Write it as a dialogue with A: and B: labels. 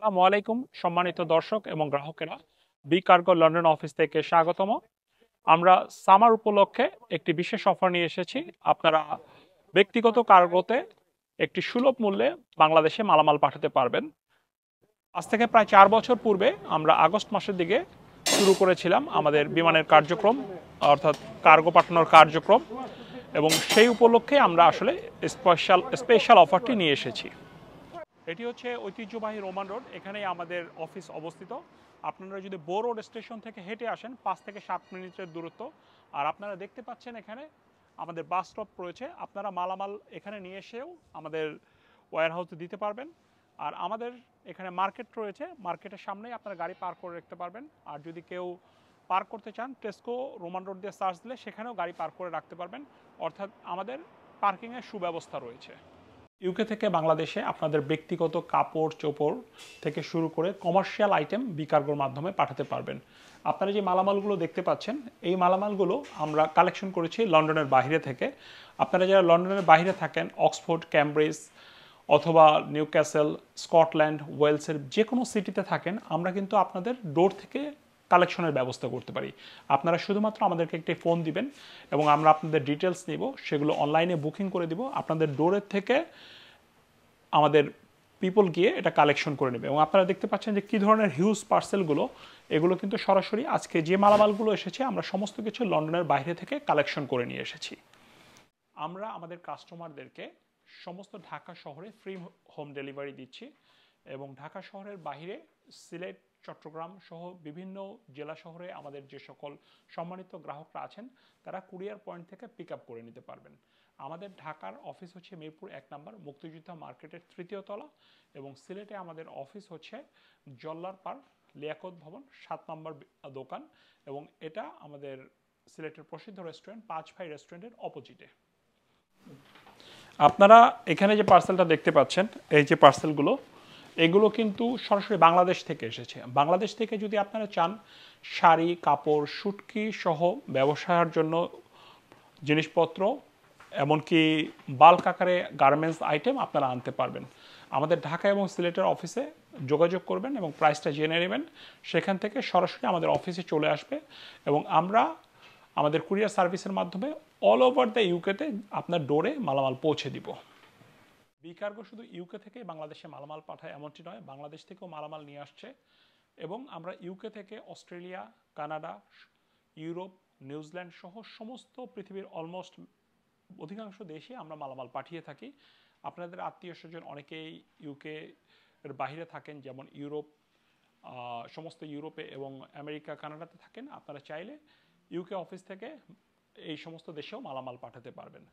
A: আসসালামু আলাইকুম সম্মানিত দর্শক এবং গ্রাহকেরা। বি কার্গো লন্ডন অফিস থেকে স্বাগতম। আমরা সামার উপলক্ষে একটি বিশেষ অফার নিয়ে এসেছি। আপনারা ব্যক্তিগত কার্গোতে একটি সুলভ মূল্যে বাংলাদেশে মালামাল পাঠাতে পারবেন। আজ থেকে প্রায় 4 বছর পূর্বে আমরা আগস্ট মাসের দিকে শুরু করেছিলাম আমাদের বিমানের কার্যক্রম, অর্থাৎ কার্গো পাঠানোর কার্যক্রম, এবং সেই উপলক্ষে আমরা আসলে স্পেশাল অফারটি নিয়ে এসেছি। এটি হচ্ছে ঐতিহ্যবাহী রোমান রোড, এখানেই আমাদের অফিস অবস্থিত। আপনারা যদি বো রোড স্টেশন থেকে হেঁটে আসেন 5 থেকে 7 মিনিটের দূরত্ব। আর আপনারা দেখতে পাচ্ছেন এখানে আমাদের বাস স্টপ রয়েছে, আপনারা মালামাল এখানে নিয়ে এসেও আমাদের ওয়্যার হাউসে দিতে পারবেন। আর আমাদের এখানে মার্কেট রয়েছে, মার্কেটের সামনেই আপনারা গাড়ি পার্ক করে রাখতে পারবেন। আর যদি কেউ পার্ক করতে চান, টেস্কো রোমান রোড দিয়ে সার্চ দিলে সেখানেও গাড়ি পার্ক করে রাখতে পারবেন। অর্থাৎ আমাদের পার্কিংয়ের সুব্যবস্থা রয়েছে। ইউকে থেকে বাংলাদেশে আপনাদের ব্যক্তিগত কাপড় চোপড় থেকে শুরু করে কমার্শিয়াল আইটেম বিকার্গোর মাধ্যমে পাঠাতে পারবেন। আপনারা যে মালামালগুলো দেখতে পাচ্ছেন, এই মালামালগুলো আমরা কালেকশন করেছি লন্ডনের বাইরে থেকে। আপনারা যারা লন্ডনের বাইরে থাকেন, অক্সফোর্ড, ক্যামব্রিজ অথবা নিউক্যাসল, স্কটল্যান্ড, ওয়েলসের যে কোনো সিটিতে থাকেন, আমরা কিন্তু আপনাদের ডোর থেকে কালেকশনের ব্যবস্থা করতে পারি। আপনারা শুধুমাত্র আমাদেরকে একটি ফোন দিবেন এবং আমরা আপনাদের ডিটেলস নিব, সেগুলো অনলাইনে বুকিং করে দিব। আপনাদের ডোরের থেকে আমাদের পিপল গিয়ে এটা কালেকশন করে নেবে। এবং আপনারা দেখতে পাচ্ছেন যে কী ধরনের হিউজ পার্সেলগুলো, এগুলো কিন্তু সরাসরি আজকে যে মালামালগুলো এসেছে আমরা সমস্ত কিছু লন্ডনের বাইরে থেকে কালেকশন করে নিয়ে এসেছি। আমরা আমাদের কাস্টমারদেরকে সমস্ত ঢাকা শহরে ফ্রি হোম ডেলিভারি দিচ্ছি এবং ঢাকা শহরের বাইরে সিলেট, চট্টগ্রাম সহ বিভিন্ন জেলা শহরে আমাদের যে সকল সম্মানিত গ্রাহকরা আছেন তারা কুরিয়ার পয়েন্ট থেকে পিক আপ করে নিতে পারবেন। আমাদের ঢাকার অফিস হচ্ছে মিরপুর 1 নম্বর মুক্তিযোদ্ধা মার্কেটের 3য় তলা, এবং সিলেটে আমাদের অফিস হচ্ছে জল্লার পার লিয়াকত ভবন 7 নম্বর দোকান, এবং এটা আমাদের সিলেটের প্রসিদ্ধ রেস্টুরেন্ট 5 ভাই রেস্টুরেন্টের অপোজিটে। আপনারা এখানে যে পার্সেলটা দেখতে পাচ্ছেন, এই যে পার্সেলগুলো, এগুলো কিন্তু সরাসরি বাংলাদেশ থেকে এসেছে। বাংলাদেশ থেকে যদি আপনারা চান শাড়ি, কাপড়, শুটকি সহ ব্যবসার জন্য জিনিসপত্র, এমনকি বাল্ক আকারে গার্মেন্টস আইটেম আপনারা আনতে পারবেন। আমাদের ঢাকা এবং সিলেটের অফিসে যোগাযোগ করবেন এবং প্রাইসটা জেনে নেবেন। সেখান থেকে সরাসরি আমাদের অফিসে চলে আসবে এবং আমরা আমাদের কুরিয়ার সার্ভিসের মাধ্যমে অল ওভার দ্য ইউকেতে আপনার ডোরে মালামাল পৌঁছে দিব। বি কার্গো শুধু ইউকে থেকে বাংলাদেশে মালামাল পাঠায় এমনটি নয়, বাংলাদেশ থেকেও মালামাল নিয়ে আসছে। এবং আমরা ইউকে থেকে অস্ট্রেলিয়া, কানাডা, ইউরোপ, নিউজিল্যান্ড সহ সমস্ত পৃথিবীর অলমোস্ট অধিকাংশ দেশে আমরা মালামাল পাঠিয়ে থাকি। আপনাদের আত্মীয় স্বজন অনেকেই ইউকে এর বাইরে থাকেন, যেমন ইউরোপ, সমস্ত ইউরোপে এবং আমেরিকা, কানাডাতে থাকেন। আপনারা চাইলে ইউকে অফিস থেকে এই সমস্ত দেশেও মালামাল পাঠাতে পারবেন।